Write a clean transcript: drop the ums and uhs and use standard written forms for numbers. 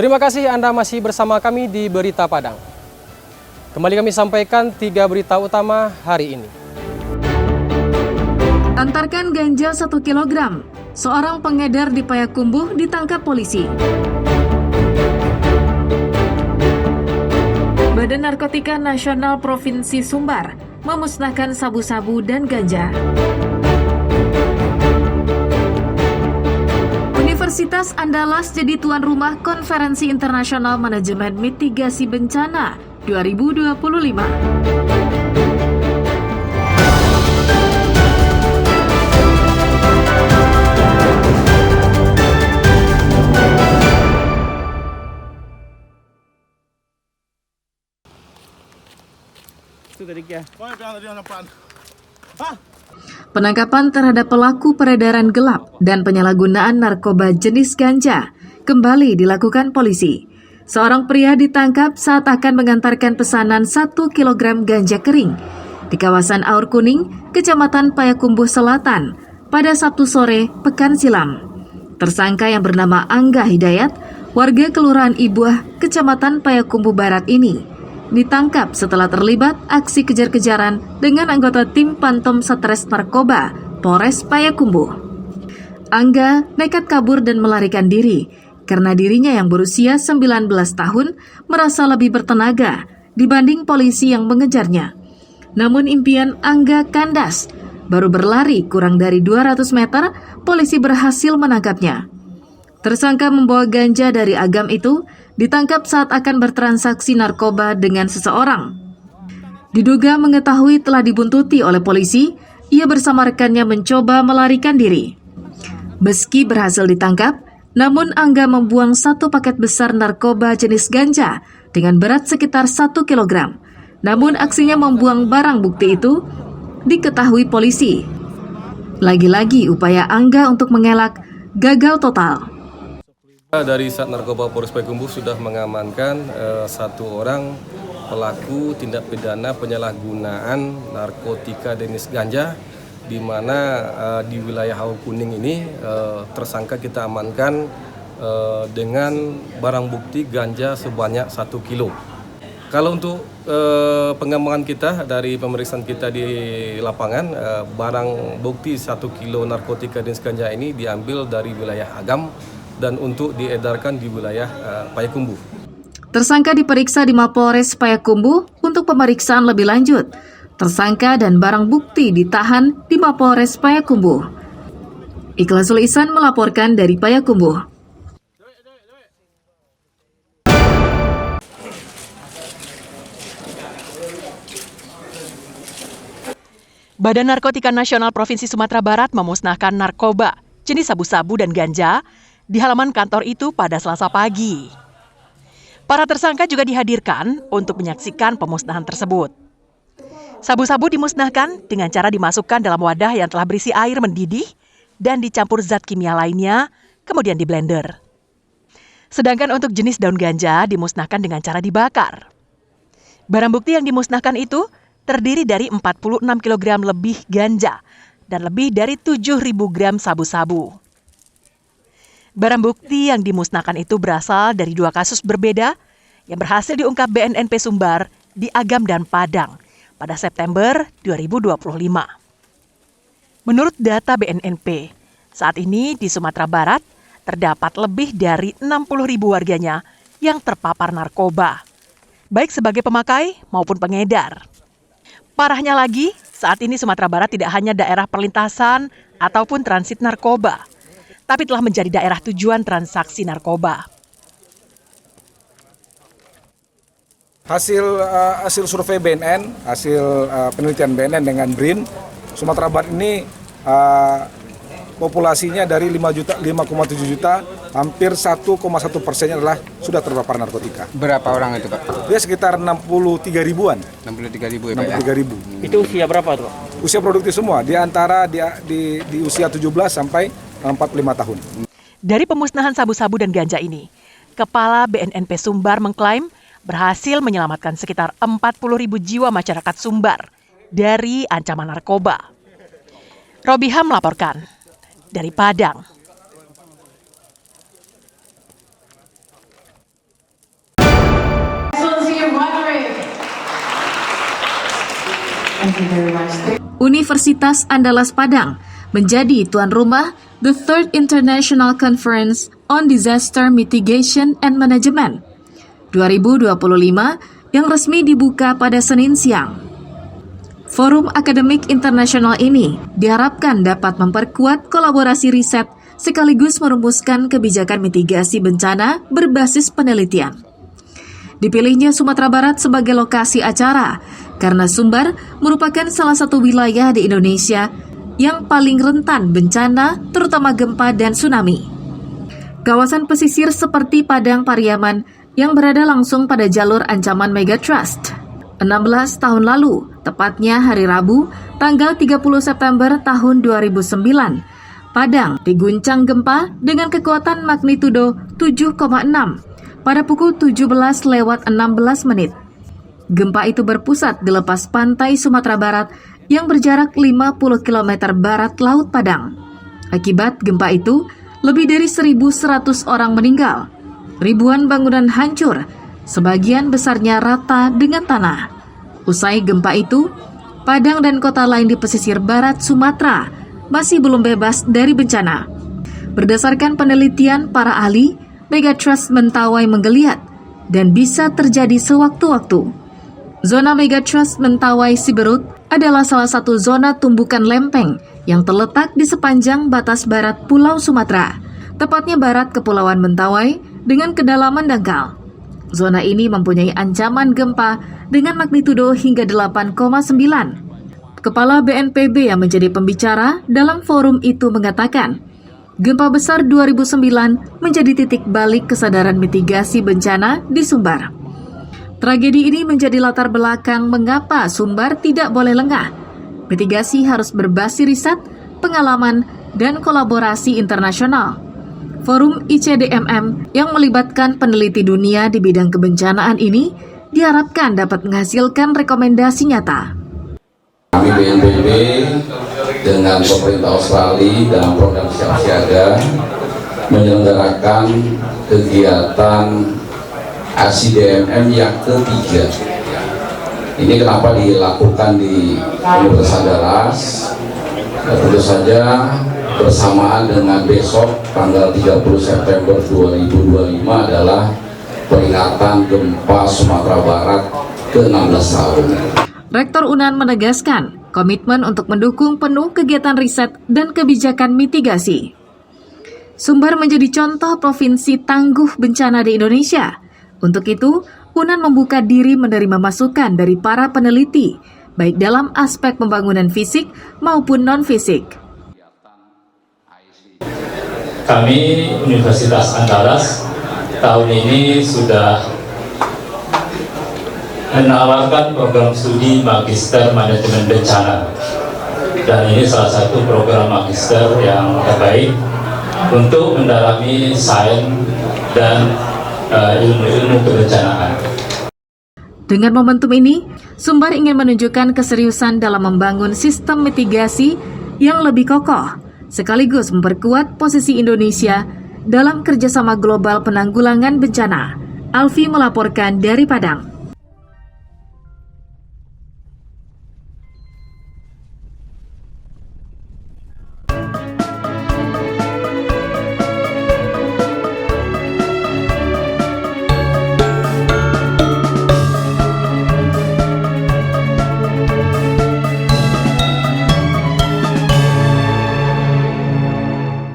Terima kasih Anda masih bersama kami di Berita Padang. Kembali kami sampaikan 3 berita utama hari ini. Antarkan ganja 1 kg. Seorang pengedar di Payakumbuh ditangkap polisi. Badan Narkotika Nasional Provinsi Sumbar memusnahkan sabu-sabu dan ganja. Universitas Andalas jadi tuan rumah Konferensi Internasional Manajemen Mitigasi Bencana 2025. Penangkapan terhadap pelaku peredaran gelap dan penyalahgunaan narkoba jenis ganja kembali dilakukan polisi. Seorang pria ditangkap saat akan mengantarkan pesanan 1 kg ganja kering di kawasan Aur Kuning, Kecamatan Payakumbuh Selatan pada Sabtu sore pekan silam. Tersangka yang bernama Angga Hidayat, warga Kelurahan Ibuah, Kecamatan Payakumbuh Barat ini ditangkap setelah terlibat aksi kejar-kejaran dengan anggota tim Pantom Satres Narkoba Polres Payakumbuh. Angga nekat kabur dan melarikan diri karena dirinya yang berusia 19 tahun merasa lebih bertenaga dibanding polisi yang mengejarnya. Namun impian Angga kandas. Baru berlari kurang dari 200 meter, polisi berhasil menangkapnya. Tersangka membawa ganja dari Agam itu ditangkap saat akan bertransaksi narkoba dengan seseorang. Diduga mengetahui telah dibuntuti oleh polisi, ia bersama rekannya mencoba melarikan diri. Meski berhasil ditangkap, namun Angga membuang 1 paket besar narkoba jenis ganja dengan berat sekitar 1 kg. Namun aksinya membuang barang bukti itu diketahui polisi. Lagi-lagi upaya Angga untuk mengelak gagal total. Dari Sat Narkoba Polres Payakumbuh sudah mengamankan 1 orang pelaku tindak pidana penyalahgunaan narkotika jenis ganja, di mana di wilayah Aur Kuning ini tersangka kita amankan dengan barang bukti ganja sebanyak 1 kilo. Kalau untuk pengembangan kita dari pemeriksaan kita di lapangan, barang bukti 1 kilo narkotika jenis ganja ini diambil dari wilayah Agam dan untuk diedarkan di wilayah Payakumbuh. Tersangka diperiksa di Mapolres Payakumbuh untuk pemeriksaan lebih lanjut. Tersangka dan barang bukti ditahan di Mapolres Payakumbuh. Ikhlasul Ihsan melaporkan dari Payakumbuh. Badan Narkotika Nasional Provinsi Sumatera Barat memusnahkan narkoba jenis sabu-sabu dan ganja di halaman kantor itu pada Selasa pagi. Para tersangka juga dihadirkan untuk menyaksikan pemusnahan tersebut. Sabu-sabu dimusnahkan dengan cara dimasukkan dalam wadah yang telah berisi air mendidih dan dicampur zat kimia lainnya, kemudian di blender. Sedangkan untuk jenis daun ganja dimusnahkan dengan cara dibakar. Barang bukti yang dimusnahkan itu terdiri dari 46 kg lebih ganja dan lebih dari 7.000 gram sabu-sabu. Barang bukti yang dimusnahkan itu berasal dari 2 kasus berbeda yang berhasil diungkap BNNP Sumbar di Agam dan Padang pada September 2025. Menurut data BNNP, saat ini di Sumatera Barat terdapat lebih dari 60.000 warganya yang terpapar narkoba, baik sebagai pemakai maupun pengedar. Parahnya lagi, saat ini Sumatera Barat tidak hanya daerah perlintasan ataupun transit narkoba, tapi telah menjadi daerah tujuan transaksi narkoba. Hasil survei BNN, hasil penelitian BNN dengan BRIN, Sumatera Barat ini populasinya dari 5,7 juta, hampir 1,1% adalah sudah terpapar narkotika. Berapa orang itu, Pak? Dia sekitar 63 ribuan. 63 ribu ya, Pak? 63 ribu. Itu usia berapa tuh, Pak? Usia produktif semua, di antara di usia 17 sampai 45 tahun. Dari pemusnahan sabu-sabu dan ganja ini, Kepala BNNP Sumbar mengklaim berhasil menyelamatkan sekitar 40.000 jiwa masyarakat Sumbar dari ancaman narkoba. Robiham melaporkan dari Padang. Universitas Andalas Padang menjadi tuan rumah The Third International Conference on Disaster Mitigation and Management 2025 yang resmi dibuka pada Senin siang. Forum akademik internasional ini diharapkan dapat memperkuat kolaborasi riset sekaligus merumuskan kebijakan mitigasi bencana berbasis penelitian. Dipilihnya Sumatera Barat sebagai lokasi acara karena Sumbar merupakan salah satu wilayah di Indonesia yang paling rentan bencana, terutama gempa dan tsunami. Kawasan pesisir seperti Padang Pariaman yang berada langsung pada jalur ancaman megatrust. 16 tahun lalu, tepatnya hari Rabu, tanggal 30 September tahun 2009, Padang diguncang gempa dengan kekuatan magnitudo 7,6 pada pukul 17:16 menit. Gempa itu berpusat di lepas pantai Sumatera Barat yang berjarak 50 km barat Laut Padang. Akibat gempa itu, lebih dari 1.100 orang meninggal. Ribuan bangunan hancur, sebagian besarnya rata dengan tanah. Usai gempa itu, Padang dan kota lain di pesisir barat Sumatera masih belum bebas dari bencana. Berdasarkan penelitian para ahli, megatrust Mentawai menggeliat dan bisa terjadi sewaktu-waktu. Zona megatrust Mentawai Siberut adalah salah satu zona tumbukan lempeng yang terletak di sepanjang batas barat Pulau Sumatera, tepatnya barat Kepulauan Mentawai dengan kedalaman dangkal. Zona ini mempunyai ancaman gempa dengan magnitudo hingga 8,9. Kepala BNPB yang menjadi pembicara dalam forum itu mengatakan, gempa besar 2009 menjadi titik balik kesadaran mitigasi bencana di Sumbar. Tragedi ini menjadi latar belakang mengapa Sumbar tidak boleh lengah. Mitigasi harus berbasis riset, pengalaman, dan kolaborasi internasional. Forum ICDMM yang melibatkan peneliti dunia di bidang kebencanaan ini diharapkan dapat menghasilkan rekomendasi nyata. Kami BNPB dengan pemerintah Australia dalam program siap siaga menyelenggarakan kegiatan ICDMM yang ketiga. Ini kenapa dilakukan di Universitas Andalas? Tentu saja bersamaan dengan besok tanggal 30 September 2025 adalah peringatan gempa Sumatera Barat ke-16 tahun. Rektor UNAN menegaskan komitmen untuk mendukung penuh kegiatan riset dan kebijakan mitigasi. Sumbar menjadi contoh provinsi tangguh bencana di Indonesia. Untuk itu, UNAN membuka diri menerima masukan dari para peneliti, baik dalam aspek pembangunan fisik maupun non-fisik. Kami Universitas Andalas tahun ini sudah menawarkan program studi Magister Manajemen Bencana, dan ini salah satu program magister yang terbaik untuk mendalami sains dan ilmu-ilmu kebencanaan. Dengan momentum ini, Sumbar ingin menunjukkan keseriusan dalam membangun sistem mitigasi yang lebih kokoh, sekaligus memperkuat posisi Indonesia dalam kerjasama global penanggulangan bencana. Alfi melaporkan dari Padang.